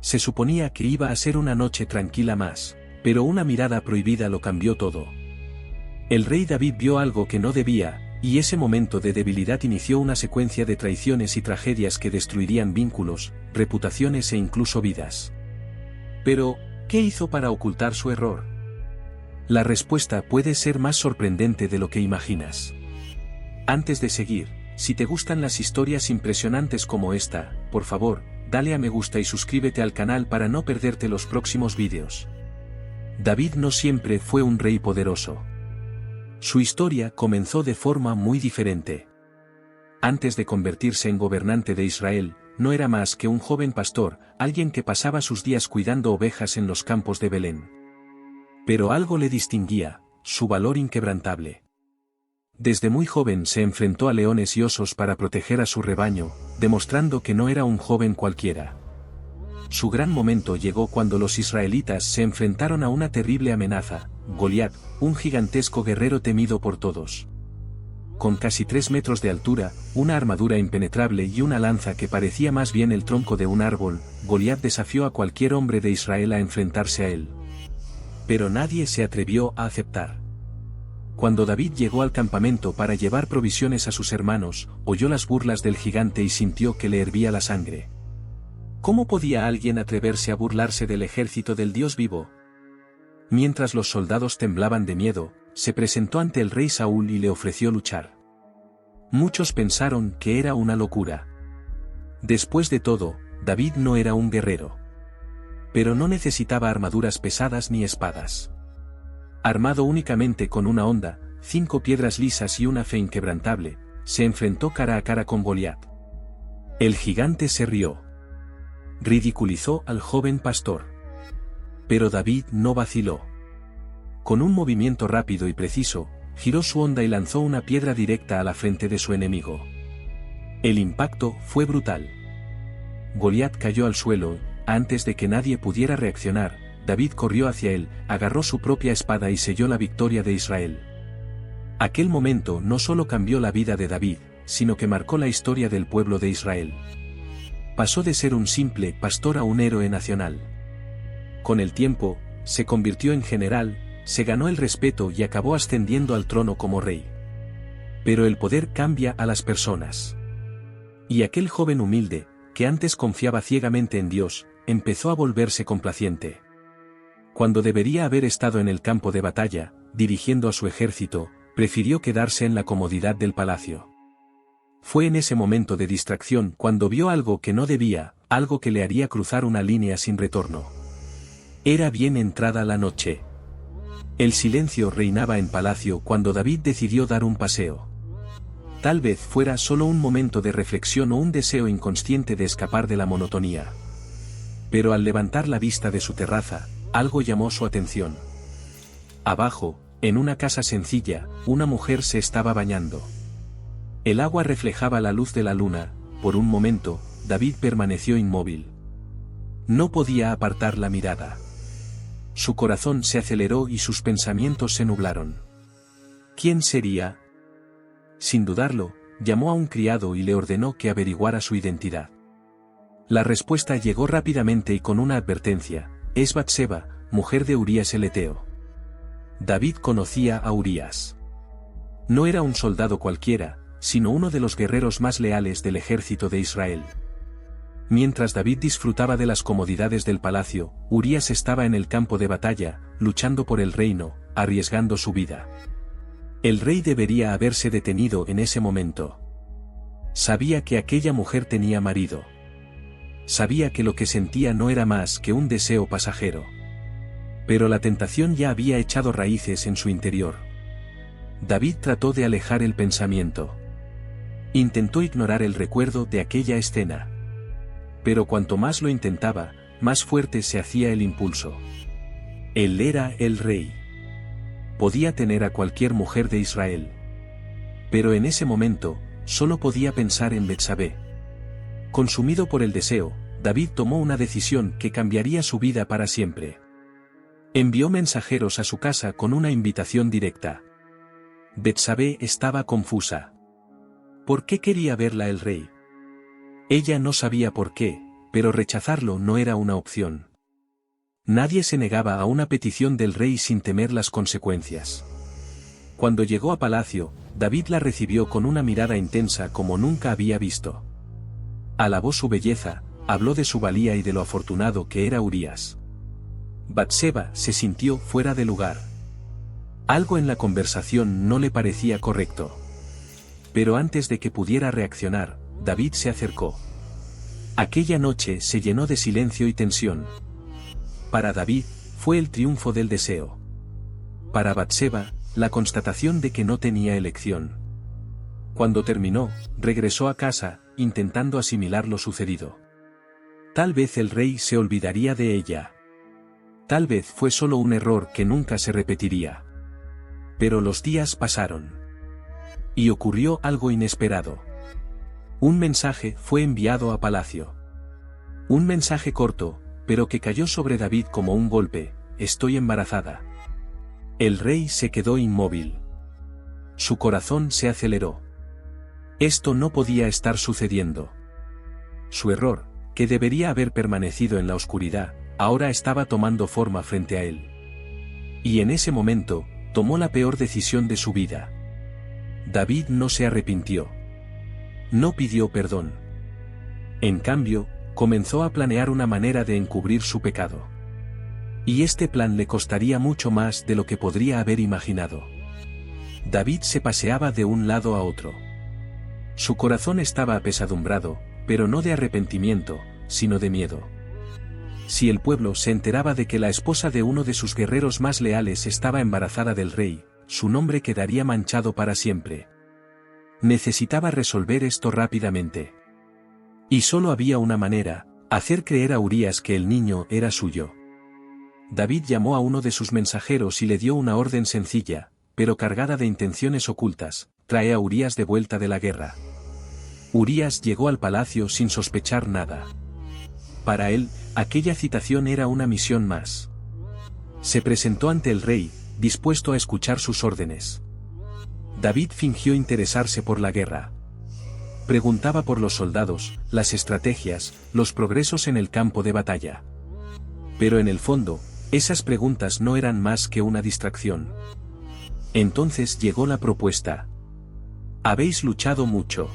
Se suponía que iba a ser una noche tranquila más, pero una mirada prohibida lo cambió todo. El rey David vio algo que no debía, y ese momento de debilidad inició una secuencia de traiciones y tragedias que destruirían vínculos, reputaciones e incluso vidas. Pero, ¿qué hizo para ocultar su error? La respuesta puede ser más sorprendente de lo que imaginas. Antes de seguir, si te gustan las historias impresionantes como esta, por favor, dale a me gusta y suscríbete al canal para no perderte los próximos vídeos. David no siempre fue un rey poderoso. Su historia comenzó de forma muy diferente. Antes de convertirse en gobernante de Israel, no era más que un joven pastor, alguien que pasaba sus días cuidando ovejas en los campos de Belén. Pero algo le distinguía, su valor inquebrantable. Desde muy joven se enfrentó a leones y osos para proteger a su rebaño, demostrando que no era un joven cualquiera. Su gran momento llegó cuando los israelitas se enfrentaron a una terrible amenaza, Goliat, un gigantesco guerrero temido por todos. Con casi 3 metros de altura, una armadura impenetrable y una lanza que parecía más bien el tronco de un árbol, Goliat desafió a cualquier hombre de Israel a enfrentarse a él. Pero nadie se atrevió a aceptar. Cuando David llegó al campamento para llevar provisiones a sus hermanos, oyó las burlas del gigante y sintió que le hervía la sangre. ¿Cómo podía alguien atreverse a burlarse del ejército del Dios vivo? Mientras los soldados temblaban de miedo, se presentó ante el rey Saúl y le ofreció luchar. Muchos pensaron que era una locura. Después de todo, David no era un guerrero. Pero no necesitaba armaduras pesadas ni espadas. Armado únicamente con una honda, 5 piedras lisas y una fe inquebrantable, se enfrentó cara a cara con Goliat. El gigante se rió. Ridiculizó al joven pastor. Pero David no vaciló. Con un movimiento rápido y preciso, giró su honda y lanzó una piedra directa a la frente de su enemigo. El impacto fue brutal. Goliat cayó al suelo. Antes de que nadie pudiera reaccionar, David corrió hacia él, agarró su propia espada y selló la victoria de Israel. Aquel momento no solo cambió la vida de David, sino que marcó la historia del pueblo de Israel. Pasó de ser un simple pastor a un héroe nacional. Con el tiempo, se convirtió en general, se ganó el respeto y acabó ascendiendo al trono como rey. Pero el poder cambia a las personas. Y aquel joven humilde, que antes confiaba ciegamente en Dios, empezó a volverse complaciente. Cuando debería haber estado en el campo de batalla, dirigiendo a su ejército, prefirió quedarse en la comodidad del palacio. Fue en ese momento de distracción cuando vio algo que no debía, algo que le haría cruzar una línea sin retorno. Era bien entrada la noche. El silencio reinaba en palacio cuando David decidió dar un paseo. Tal vez fuera solo un momento de reflexión o un deseo inconsciente de escapar de la monotonía. Pero al levantar la vista de su terraza, algo llamó su atención. Abajo, en una casa sencilla, una mujer se estaba bañando. El agua reflejaba la luz de la luna. Por un momento, David permaneció inmóvil. No podía apartar la mirada. Su corazón se aceleró y sus pensamientos se nublaron. ¿Quién sería? Sin dudarlo, llamó a un criado y le ordenó que averiguara su identidad. La respuesta llegó rápidamente y con una advertencia: es Batseba, mujer de Urías el Heteo. David conocía a Urías. No era un soldado cualquiera, sino uno de los guerreros más leales del ejército de Israel. Mientras David disfrutaba de las comodidades del palacio, Urías estaba en el campo de batalla, luchando por el reino, arriesgando su vida. El rey debería haberse detenido en ese momento. Sabía que aquella mujer tenía marido. Sabía que lo que sentía no era más que un deseo pasajero. Pero la tentación ya había echado raíces en su interior. David trató de alejar el pensamiento. Intentó ignorar el recuerdo de aquella escena. Pero cuanto más lo intentaba, más fuerte se hacía el impulso. Él era el rey. Podía tener a cualquier mujer de Israel. Pero en ese momento, solo podía pensar en Betsabé. Consumido por el deseo, David tomó una decisión que cambiaría su vida para siempre. Envió mensajeros a su casa con una invitación directa. Betsabé estaba confusa. ¿Por qué quería verla el rey? Ella no sabía por qué, pero rechazarlo no era una opción. Nadie se negaba a una petición del rey sin temer las consecuencias. Cuando llegó a palacio, David la recibió con una mirada intensa como nunca había visto. Alabó su belleza, habló de su valía y de lo afortunado que era Urías. Batseba se sintió fuera de lugar. Algo en la conversación no le parecía correcto. Pero antes de que pudiera reaccionar, David se acercó. Aquella noche se llenó de silencio y tensión. Para David, fue el triunfo del deseo. Para Batseba, la constatación de que no tenía elección. Cuando terminó, regresó a casa, intentando asimilar lo sucedido. Tal vez el rey se olvidaría de ella. Tal vez fue solo un error que nunca se repetiría. Pero los días pasaron. Y ocurrió algo inesperado. Un mensaje fue enviado a palacio. Un mensaje corto, pero que cayó sobre David como un golpe: estoy embarazada. El rey se quedó inmóvil. Su corazón se aceleró. Esto no podía estar sucediendo. Su error, que debería haber permanecido en la oscuridad, ahora estaba tomando forma frente a él. Y en ese momento, tomó la peor decisión de su vida. David no se arrepintió. No pidió perdón. En cambio, comenzó a planear una manera de encubrir su pecado. Y este plan le costaría mucho más de lo que podría haber imaginado. David se paseaba de un lado a otro. Su corazón estaba apesadumbrado, pero no de arrepentimiento, sino de miedo. Si el pueblo se enteraba de que la esposa de uno de sus guerreros más leales estaba embarazada del rey, su nombre quedaría manchado para siempre. Necesitaba resolver esto rápidamente. Y solo había una manera: hacer creer a Urías que el niño era suyo. David llamó a uno de sus mensajeros y le dio una orden sencilla, pero cargada de intenciones ocultas: trae a Urías de vuelta de la guerra. Urías llegó al palacio sin sospechar nada. Para él, aquella citación era una misión más. Se presentó ante el rey, dispuesto a escuchar sus órdenes. David fingió interesarse por la guerra. Preguntaba por los soldados, las estrategias, los progresos en el campo de batalla. Pero en el fondo, esas preguntas no eran más que una distracción. Entonces llegó la propuesta. Habéis luchado mucho.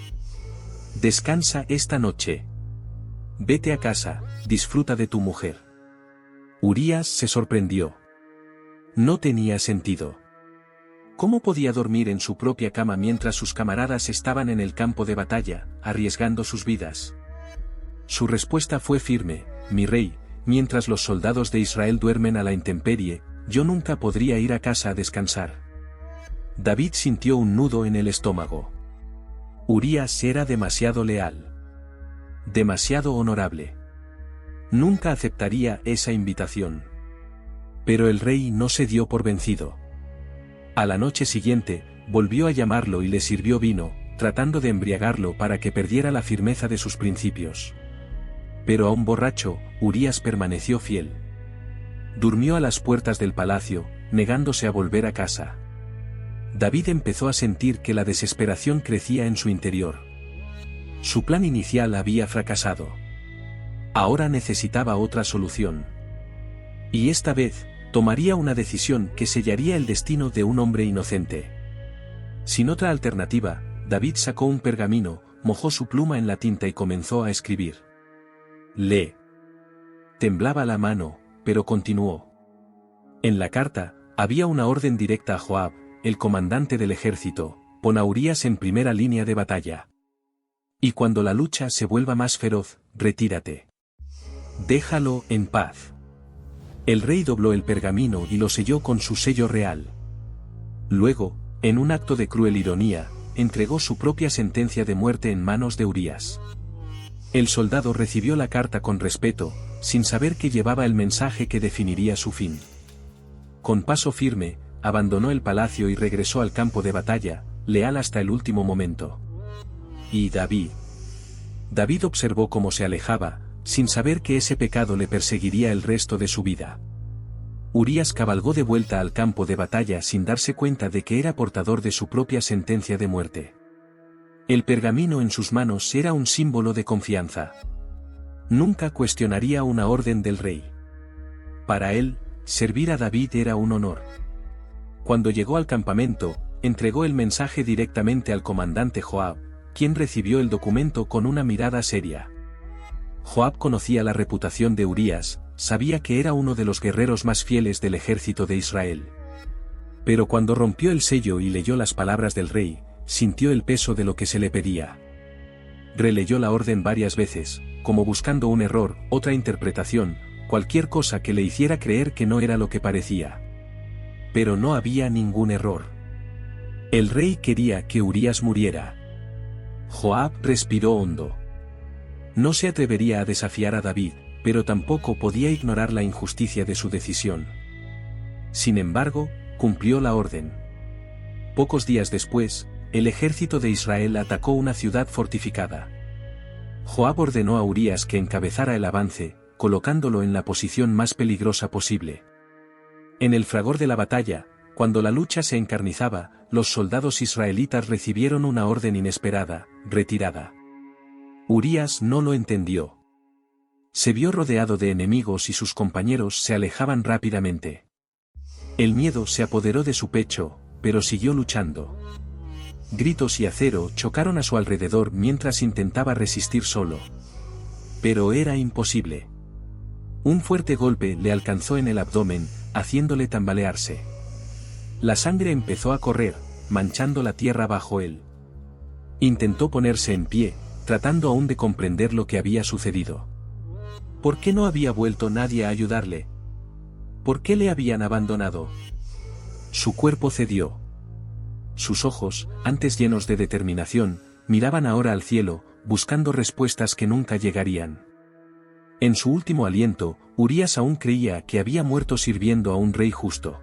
Descansa esta noche. Vete a casa, disfruta de tu mujer. Urías se sorprendió. No tenía sentido. ¿Cómo podía dormir en su propia cama mientras sus camaradas estaban en el campo de batalla, arriesgando sus vidas? Su respuesta fue firme: mi rey, mientras los soldados de Israel duermen a la intemperie, yo nunca podría ir a casa a descansar. David sintió un nudo en el estómago. Urías era demasiado leal. Demasiado honorable. Nunca aceptaría esa invitación. Pero el rey no se dio por vencido. A la noche siguiente, volvió a llamarlo y le sirvió vino, tratando de embriagarlo para que perdiera la firmeza de sus principios. Pero aún borracho, Urías permaneció fiel. Durmió a las puertas del palacio, negándose a volver a casa. David empezó a sentir que la desesperación crecía en su interior. Su plan inicial había fracasado. Ahora necesitaba otra solución. Y esta vez, tomaría una decisión que sellaría el destino de un hombre inocente. Sin otra alternativa, David sacó un pergamino, mojó su pluma en la tinta y comenzó a escribir. Lee. Temblaba la mano, pero continuó. En la carta, había una orden directa a Joab, el comandante del ejército: pon a Urías en primera línea de batalla. Y cuando la lucha se vuelva más feroz, retírate. Déjalo en paz. El rey dobló el pergamino y lo selló con su sello real. Luego, en un acto de cruel ironía, entregó su propia sentencia de muerte en manos de Urías. El soldado recibió la carta con respeto, sin saber que llevaba el mensaje que definiría su fin. Con paso firme, abandonó el palacio y regresó al campo de batalla, leal hasta el último momento. Y David. David observó cómo se alejaba, sin saber que ese pecado le perseguiría el resto de su vida. Urías cabalgó de vuelta al campo de batalla sin darse cuenta de que era portador de su propia sentencia de muerte. El pergamino en sus manos era un símbolo de confianza. Nunca cuestionaría una orden del rey. Para él, servir a David era un honor. Cuando llegó al campamento, entregó el mensaje directamente al comandante Joab, quien recibió el documento con una mirada seria. Joab conocía la reputación de Urías, sabía que era uno de los guerreros más fieles del ejército de Israel. Pero cuando rompió el sello y leyó las palabras del rey, sintió el peso de lo que se le pedía. Releyó la orden varias veces, como buscando un error, otra interpretación, cualquier cosa que le hiciera creer que no era lo que parecía. Pero no había ningún error. El rey quería que Urías muriera. Joab respiró hondo. No se atrevería a desafiar a David, pero tampoco podía ignorar la injusticia de su decisión. Sin embargo, cumplió la orden. Pocos días después, el ejército de Israel atacó una ciudad fortificada. Joab ordenó a Urías que encabezara el avance, colocándolo en la posición más peligrosa posible. En el fragor de la batalla, cuando la lucha se encarnizaba, los soldados israelitas recibieron una orden inesperada: retirada. Urías no lo entendió. Se vio rodeado de enemigos y sus compañeros se alejaban rápidamente. El miedo se apoderó de su pecho, pero siguió luchando. Gritos y acero chocaron a su alrededor mientras intentaba resistir solo. Pero era imposible. Un fuerte golpe le alcanzó en el abdomen, haciéndole tambalearse. La sangre empezó a correr, manchando la tierra bajo él. Intentó ponerse en pie, tratando aún de comprender lo que había sucedido. ¿Por qué no había vuelto nadie a ayudarle? ¿Por qué le habían abandonado? Su cuerpo cedió. Sus ojos, antes llenos de determinación, miraban ahora al cielo, buscando respuestas que nunca llegarían. En su último aliento, Urías aún creía que había muerto sirviendo a un rey justo.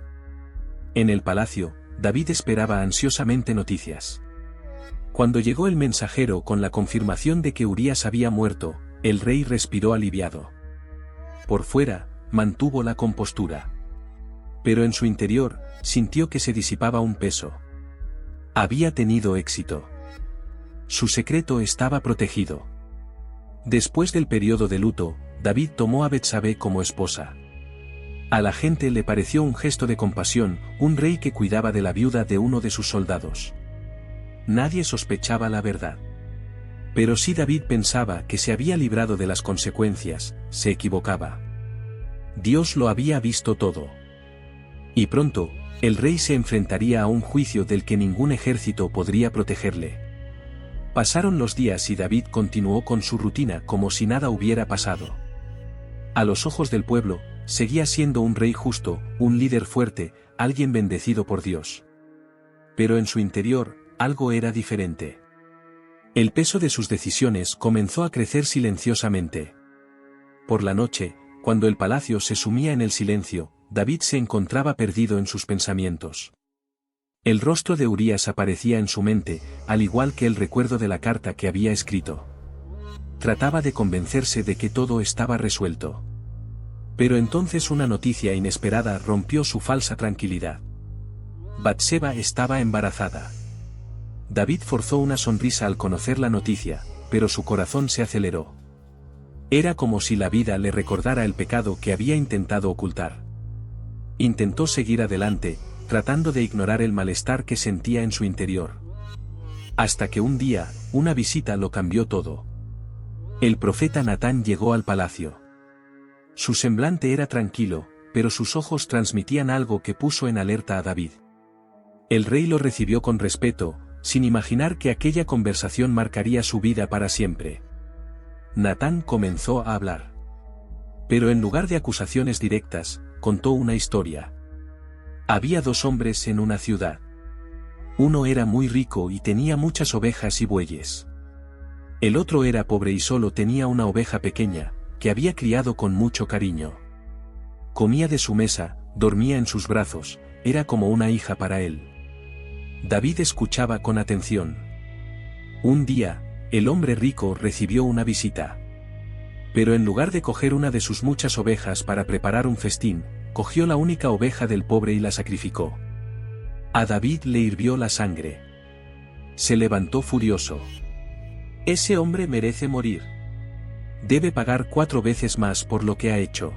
En el palacio, David esperaba ansiosamente noticias. Cuando llegó el mensajero con la confirmación de que Urías había muerto, el rey respiró aliviado. Por fuera, mantuvo la compostura. Pero en su interior, sintió que se disipaba un peso. Había tenido éxito. Su secreto estaba protegido. Después del periodo de luto, David tomó a Betsabé como esposa. A la gente le pareció un gesto de compasión, un rey que cuidaba de la viuda de uno de sus soldados. Nadie sospechaba la verdad. Pero si David pensaba que se había librado de las consecuencias, se equivocaba. Dios lo había visto todo. Y pronto, el rey se enfrentaría a un juicio del que ningún ejército podría protegerle. Pasaron los días y David continuó con su rutina como si nada hubiera pasado. A los ojos del pueblo, seguía siendo un rey justo, un líder fuerte, alguien bendecido por Dios. Pero en su interior, algo era diferente. El peso de sus decisiones comenzó a crecer silenciosamente. Por la noche, cuando el palacio se sumía en el silencio, David se encontraba perdido en sus pensamientos. El rostro de Urías aparecía en su mente, al igual que el recuerdo de la carta que había escrito. Trataba de convencerse de que todo estaba resuelto. Pero entonces una noticia inesperada rompió su falsa tranquilidad. Batseba estaba embarazada. David forzó una sonrisa al conocer la noticia, pero su corazón se aceleró. Era como si la vida le recordara el pecado que había intentado ocultar. Intentó seguir adelante, tratando de ignorar el malestar que sentía en su interior. Hasta que un día, una visita lo cambió todo. El profeta Natán llegó al palacio. Su semblante era tranquilo, pero sus ojos transmitían algo que puso en alerta a David. El rey lo recibió con respeto, sin imaginar que aquella conversación marcaría su vida para siempre. Natán comenzó a hablar. Pero en lugar de acusaciones directas, contó una historia. Había dos hombres en una ciudad. Uno era muy rico y tenía muchas ovejas y bueyes. El otro era pobre y solo tenía una oveja pequeña, que había criado con mucho cariño. Comía de su mesa, dormía en sus brazos, era como una hija para él. David escuchaba con atención. Un día, el hombre rico recibió una visita. Pero en lugar de coger una de sus muchas ovejas para preparar un festín, cogió la única oveja del pobre y la sacrificó. A David le hirvió la sangre. Se levantó furioso. «Ese hombre merece morir. Debe pagar 4 veces más por lo que ha hecho.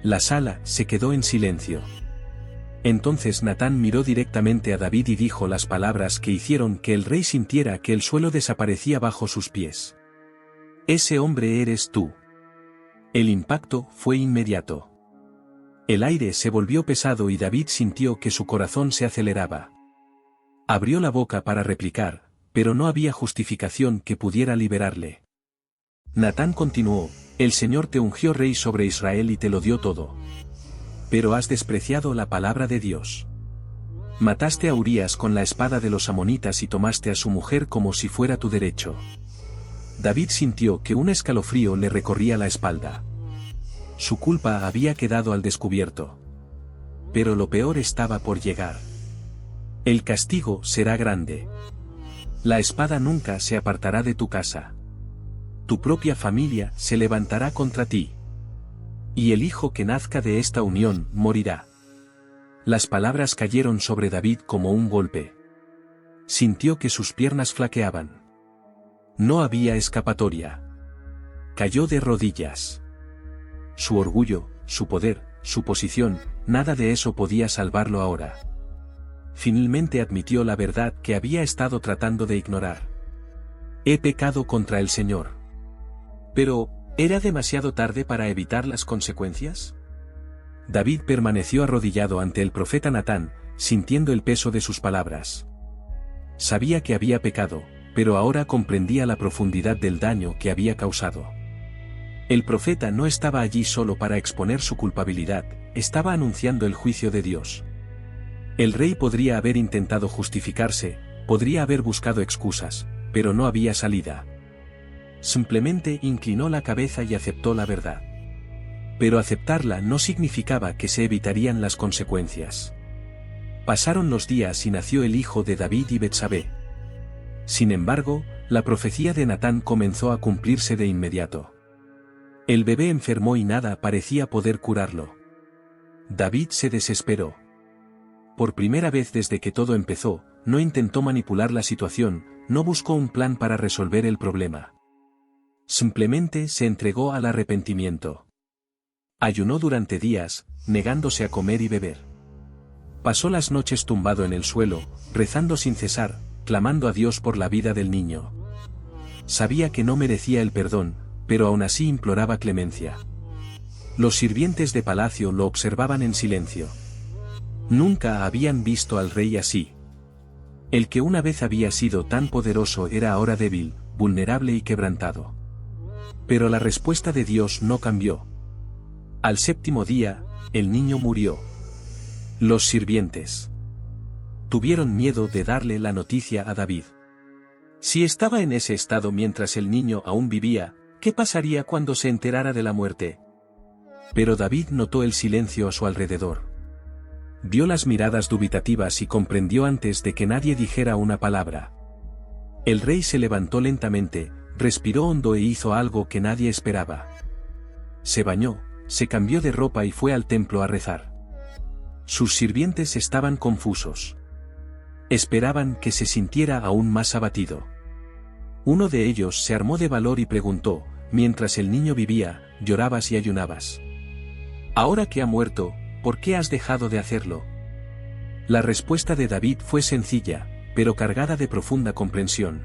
La sala se quedó en silencio. Entonces Natán miró directamente a David y dijo las palabras que hicieron que el rey sintiera que el suelo desaparecía bajo sus pies. Ese hombre eres tú. El impacto fue inmediato. El aire se volvió pesado y David sintió que su corazón se aceleraba. Abrió la boca para replicar, pero no había justificación que pudiera liberarle. Natán continuó, el Señor te ungió rey sobre Israel y te lo dio todo. Pero has despreciado la palabra de Dios. Mataste a Urías con la espada de los amonitas y tomaste a su mujer como si fuera tu derecho. David sintió que un escalofrío le recorría la espalda. Su culpa había quedado al descubierto. Pero lo peor estaba por llegar. El castigo será grande. La espada nunca se apartará de tu casa. Tu propia familia se levantará contra ti. Y el hijo que nazca de esta unión morirá. Las palabras cayeron sobre David como un golpe. Sintió que sus piernas flaqueaban. No había escapatoria. Cayó de rodillas. Su orgullo, su poder, su posición, nada de eso podía salvarlo ahora. Finalmente admitió la verdad que había estado tratando de ignorar. He pecado contra el Señor. Pero, ¿era demasiado tarde para evitar las consecuencias? David permaneció arrodillado ante el profeta Natán, sintiendo el peso de sus palabras. Sabía que había pecado, pero ahora comprendía la profundidad del daño que había causado. El profeta no estaba allí solo para exponer su culpabilidad, estaba anunciando el juicio de Dios. El rey podría haber intentado justificarse, podría haber buscado excusas, pero no había salida. Simplemente inclinó la cabeza y aceptó la verdad. Pero aceptarla no significaba que se evitarían las consecuencias. Pasaron los días y nació el hijo de David y Betsabé. Sin embargo, la profecía de Natán comenzó a cumplirse de inmediato. El bebé enfermó y nada parecía poder curarlo. David se desesperó. Por primera vez desde que todo empezó, no intentó manipular la situación, no buscó un plan para resolver el problema. Simplemente se entregó al arrepentimiento. Ayunó durante días, negándose a comer y beber. Pasó las noches tumbado en el suelo, rezando sin cesar, clamando a Dios por la vida del niño. Sabía que no merecía el perdón, pero aún así imploraba clemencia. Los sirvientes de palacio lo observaban en silencio. Nunca habían visto al rey así. El que una vez había sido tan poderoso era ahora débil, vulnerable y quebrantado. Pero la respuesta de Dios no cambió. Al 7º día, el niño murió. Los sirvientes tuvieron miedo de darle la noticia a David. Si estaba en ese estado mientras el niño aún vivía, ¿qué pasaría cuando se enterara de la muerte? Pero David notó el silencio a su alrededor. Vio las miradas dubitativas y comprendió antes de que nadie dijera una palabra. El rey se levantó lentamente, respiró hondo e hizo algo que nadie esperaba. Se bañó, se cambió de ropa y fue al templo a rezar. Sus sirvientes estaban confusos. Esperaban que se sintiera aún más abatido. Uno de ellos se armó de valor y preguntó, mientras el niño vivía, llorabas y ayunabas. Ahora que ha muerto, ¿por qué has dejado de hacerlo? La respuesta de David fue sencilla, pero cargada de profunda comprensión.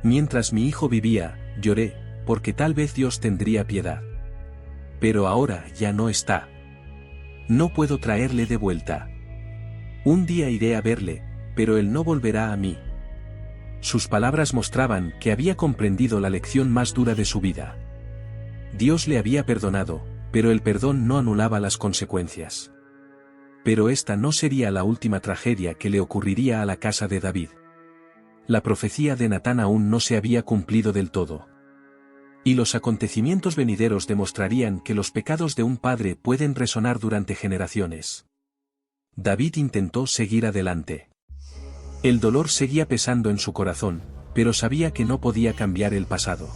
Mientras mi hijo vivía, lloré, porque tal vez Dios tendría piedad. Pero ahora ya no está. No puedo traerle de vuelta. Un día iré a verle, pero él no volverá a mí. Sus palabras mostraban que había comprendido la lección más dura de su vida. Dios le había perdonado, pero el perdón no anulaba las consecuencias. Pero esta no sería la última tragedia que le ocurriría a la casa de David. La profecía de Natán aún no se había cumplido del todo. Y los acontecimientos venideros demostrarían que los pecados de un padre pueden resonar durante generaciones. David intentó seguir adelante. El dolor seguía pesando en su corazón, pero sabía que no podía cambiar el pasado.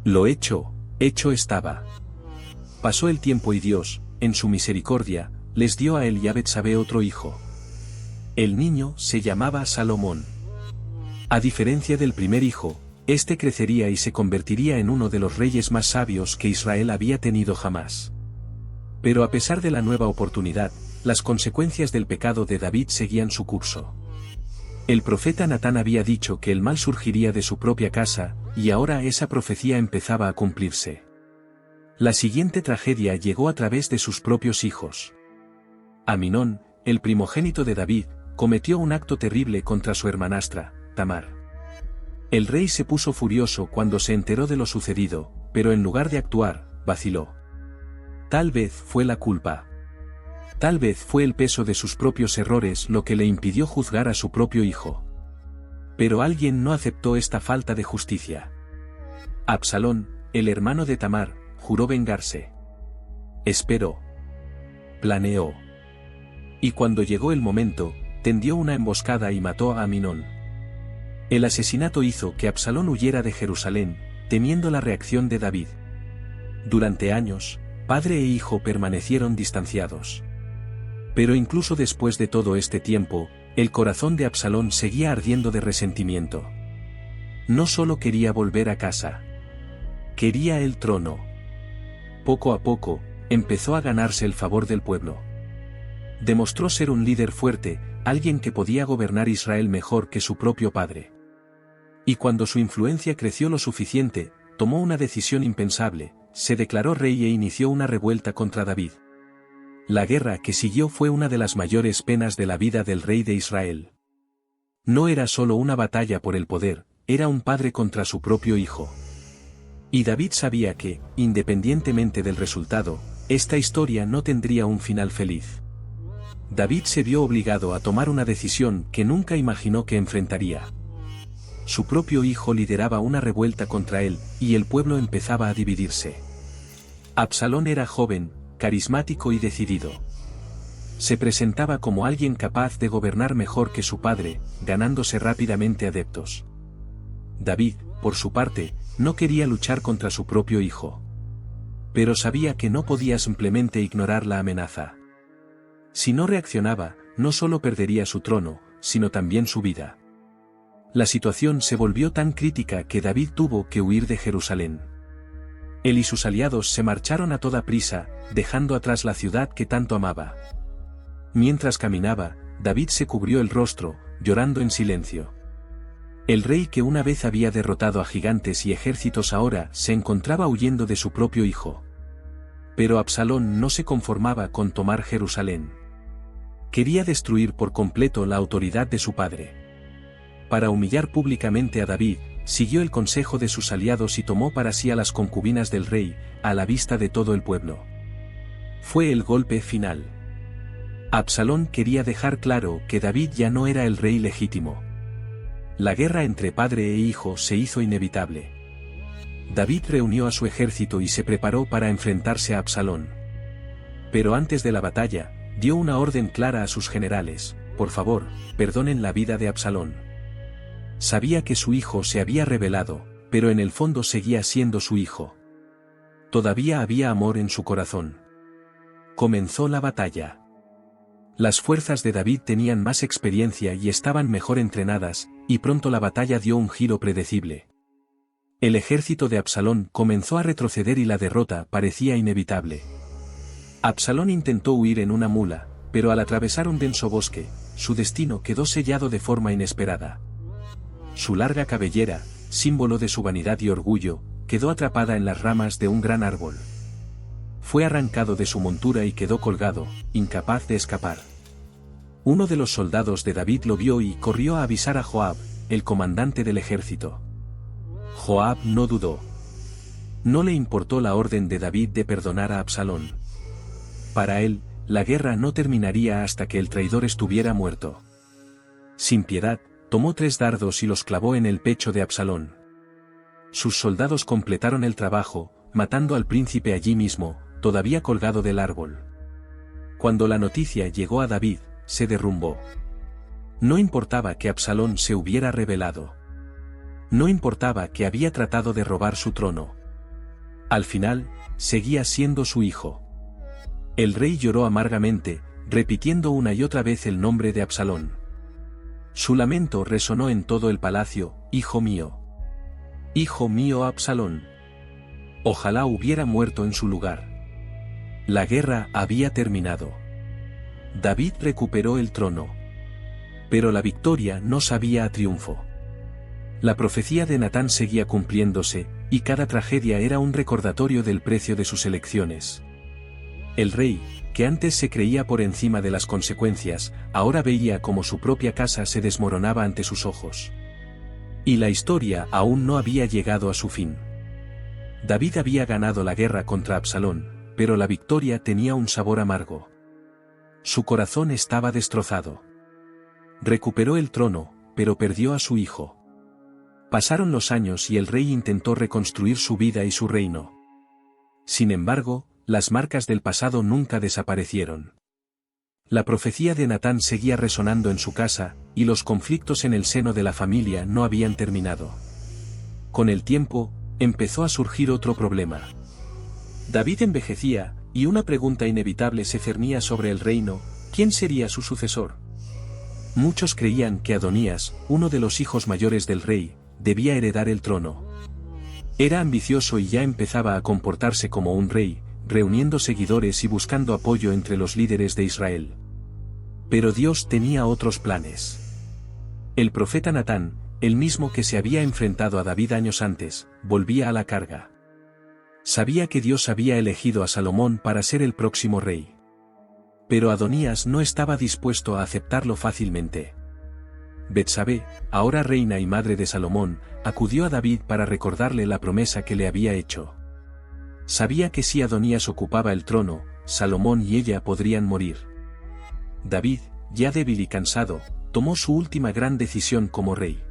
Lo hecho estaba. Pasó el tiempo y Dios, en su misericordia, les dio a él y a Betsabé otro hijo. El niño se llamaba Salomón. A diferencia del primer hijo, Este crecería y se convertiría en uno de los reyes más sabios que Israel había tenido jamás. Pero a pesar de la nueva oportunidad, las consecuencias del pecado de David seguían su curso. El profeta Natán había dicho que el mal surgiría de su propia casa, y ahora esa profecía empezaba a cumplirse. La siguiente tragedia llegó a través de sus propios hijos. Aminón, el primogénito de David, cometió un acto terrible contra su hermanastra, Tamar. El rey se puso furioso cuando se enteró de lo sucedido, pero en lugar de actuar, vaciló. Tal vez fue la culpa. Tal vez fue el peso de sus propios errores lo que le impidió juzgar a su propio hijo. Pero alguien no aceptó esta falta de justicia. Absalón, el hermano de Tamar, juró vengarse. Esperó. Planeó. Y cuando llegó el momento, tendió una emboscada y mató a Aminón. El asesinato hizo que Absalón huyera de Jerusalén, temiendo la reacción de David. Durante años, padre e hijo permanecieron distanciados. Pero incluso después de todo este tiempo, el corazón de Absalón seguía ardiendo de resentimiento. No solo quería volver a casa. Quería el trono. Poco a poco, empezó a ganarse el favor del pueblo. Demostró ser un líder fuerte, alguien que podía gobernar Israel mejor que su propio padre. Y cuando su influencia creció lo suficiente, tomó una decisión impensable, se declaró rey e inició una revuelta contra David. La guerra que siguió fue una de las mayores penas de la vida del rey de Israel. No era solo una batalla por el poder, era un padre contra su propio hijo. Y David sabía que, independientemente del resultado, esta historia no tendría un final feliz. David se vio obligado a tomar una decisión que nunca imaginó que enfrentaría. Su propio hijo lideraba una revuelta contra él, y el pueblo empezaba a dividirse. Absalón era joven, carismático y decidido. Se presentaba como alguien capaz de gobernar mejor que su padre, ganándose rápidamente adeptos. David, por su parte, no quería luchar contra su propio hijo. Pero sabía que no podía simplemente ignorar la amenaza. Si no reaccionaba, no solo perdería su trono, sino también su vida. La situación se volvió tan crítica que David tuvo que huir de Jerusalén. Él y sus aliados se marcharon a toda prisa, dejando atrás la ciudad que tanto amaba. Mientras caminaba, David se cubrió el rostro, llorando en silencio. El rey que una vez había derrotado a gigantes y ejércitos ahora se encontraba huyendo de su propio hijo. Pero Absalón no se conformaba con tomar Jerusalén. Quería destruir por completo la autoridad de su padre. Para humillar públicamente a David, siguió el consejo de sus aliados y tomó para sí a las concubinas del rey, a la vista de todo el pueblo. Fue el golpe final. Absalón quería dejar claro que David ya no era el rey legítimo. La guerra entre padre e hijo se hizo inevitable. David reunió a su ejército y se preparó para enfrentarse a Absalón. Pero antes de la batalla, dio una orden clara a sus generales: por favor, perdonen la vida de Absalón. Sabía que su hijo se había rebelado, pero en el fondo seguía siendo su hijo. Todavía había amor en su corazón. Comenzó la batalla. Las fuerzas de David tenían más experiencia y estaban mejor entrenadas, y pronto la batalla dio un giro predecible. El ejército de Absalón comenzó a retroceder y la derrota parecía inevitable. Absalón intentó huir en una mula, pero al atravesar un denso bosque, su destino quedó sellado de forma inesperada. Su larga cabellera, símbolo de su vanidad y orgullo, quedó atrapada en las ramas de un gran árbol. Fue arrancado de su montura y quedó colgado, incapaz de escapar. Uno de los soldados de David lo vio y corrió a avisar a Joab, el comandante del ejército. Joab no dudó. No le importó la orden de David de perdonar a Absalón. Para él, la guerra no terminaría hasta que el traidor estuviera muerto. Sin piedad, tomó 3 dardos y los clavó en el pecho de Absalón. Sus soldados completaron el trabajo, matando al príncipe allí mismo, todavía colgado del árbol. Cuando la noticia llegó a David, se derrumbó. No importaba que Absalón se hubiera rebelado. No importaba que había tratado de robar su trono. Al final, seguía siendo su hijo. El rey lloró amargamente, repitiendo una y otra vez el nombre de Absalón. Su lamento resonó en todo el palacio: hijo mío. Hijo mío Absalón. Ojalá hubiera muerto en su lugar. La guerra había terminado. David recuperó el trono. Pero la victoria no sabía a triunfo. La profecía de Natán seguía cumpliéndose, y cada tragedia era un recordatorio del precio de sus elecciones. El rey, que antes se creía por encima de las consecuencias, ahora veía cómo su propia casa se desmoronaba ante sus ojos. Y la historia aún no había llegado a su fin. David había ganado la guerra contra Absalón, pero la victoria tenía un sabor amargo. Su corazón estaba destrozado. Recuperó el trono, pero perdió a su hijo. Pasaron los años y el rey intentó reconstruir su vida y su reino. Sin embargo, las marcas del pasado nunca desaparecieron. La profecía de Natán seguía resonando en su casa, y los conflictos en el seno de la familia no habían terminado. Con el tiempo, empezó a surgir otro problema. David envejecía, y una pregunta inevitable se cernía sobre el reino: ¿quién sería su sucesor? Muchos creían que Adonías, uno de los hijos mayores del rey, debía heredar el trono. Era ambicioso y ya empezaba a comportarse como un rey, reuniendo seguidores y buscando apoyo entre los líderes de Israel. Pero Dios tenía otros planes. El profeta Natán, el mismo que se había enfrentado a David años antes, volvía a la carga. Sabía que Dios había elegido a Salomón para ser el próximo rey. Pero Adonías no estaba dispuesto a aceptarlo fácilmente. Betsabé, ahora reina y madre de Salomón, acudió a David para recordarle la promesa que le había hecho. Sabía que si Adonías ocupaba el trono, Salomón y ella podrían morir. David, ya débil y cansado, tomó su última gran decisión como rey.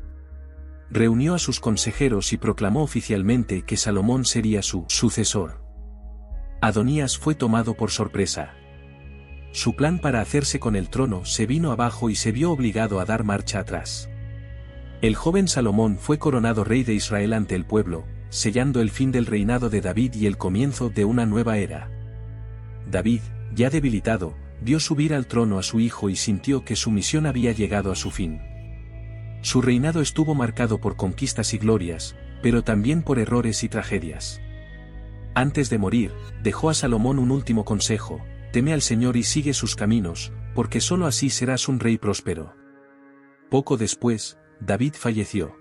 Reunió a sus consejeros y proclamó oficialmente que Salomón sería su sucesor. Adonías fue tomado por sorpresa. Su plan para hacerse con el trono se vino abajo y se vio obligado a dar marcha atrás. El joven Salomón fue coronado rey de Israel ante el pueblo, sellando el fin del reinado de David y el comienzo de una nueva era. David, ya debilitado, vio subir al trono a su hijo y sintió que su misión había llegado a su fin. Su reinado estuvo marcado por conquistas y glorias, pero también por errores y tragedias. Antes de morir, dejó a Salomón un último consejo: teme al Señor y sigue sus caminos, porque sólo así serás un rey próspero. Poco después, David falleció.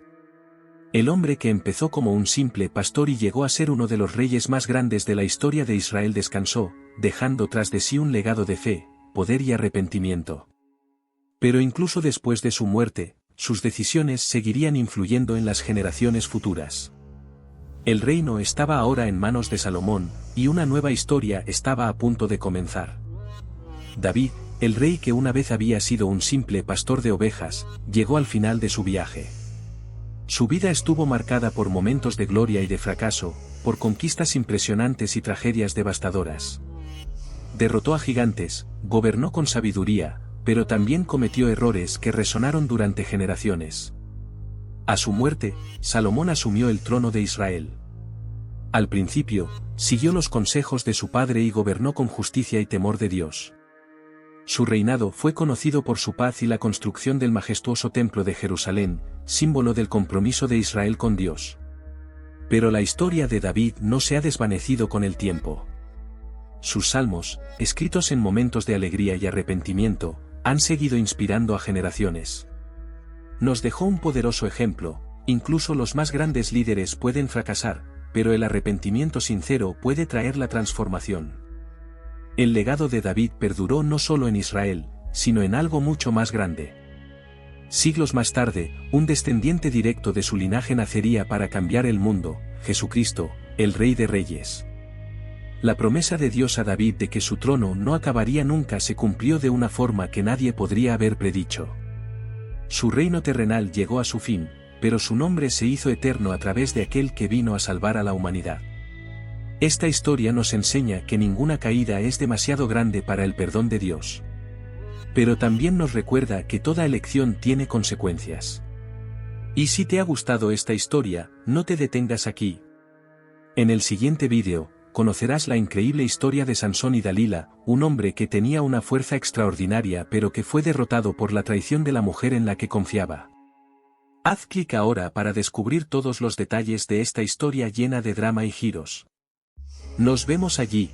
El hombre que empezó como un simple pastor y llegó a ser uno de los reyes más grandes de la historia de Israel descansó, dejando tras de sí un legado de fe, poder y arrepentimiento. Pero incluso después de su muerte, sus decisiones seguirían influyendo en las generaciones futuras. El reino estaba ahora en manos de Salomón, y una nueva historia estaba a punto de comenzar. David, el rey que una vez había sido un simple pastor de ovejas, llegó al final de su viaje. Su vida estuvo marcada por momentos de gloria y de fracaso, por conquistas impresionantes y tragedias devastadoras. Derrotó a gigantes, gobernó con sabiduría, pero también cometió errores que resonaron durante generaciones. A su muerte, Salomón asumió el trono de Israel. Al principio, siguió los consejos de su padre y gobernó con justicia y temor de Dios. Su reinado fue conocido por su paz y la construcción del majestuoso templo de Jerusalén, símbolo del compromiso de Israel con Dios. Pero la historia de David no se ha desvanecido con el tiempo. Sus salmos, escritos en momentos de alegría y arrepentimiento, han seguido inspirando a generaciones. Nos dejó un poderoso ejemplo: incluso los más grandes líderes pueden fracasar, pero el arrepentimiento sincero puede traer la transformación. El legado de David perduró no solo en Israel, sino en algo mucho más grande. Siglos más tarde, un descendiente directo de su linaje nacería para cambiar el mundo: Jesucristo, el Rey de Reyes. La promesa de Dios a David de que su trono no acabaría nunca se cumplió de una forma que nadie podría haber predicho. Su reino terrenal llegó a su fin, pero su nombre se hizo eterno a través de aquel que vino a salvar a la humanidad. Esta historia nos enseña que ninguna caída es demasiado grande para el perdón de Dios. Pero también nos recuerda que toda elección tiene consecuencias. Y si te ha gustado esta historia, no te detengas aquí. En el siguiente vídeo, conocerás la increíble historia de Sansón y Dalila, un hombre que tenía una fuerza extraordinaria pero que fue derrotado por la traición de la mujer en la que confiaba. Haz clic ahora para descubrir todos los detalles de esta historia llena de drama y giros. Nos vemos allí.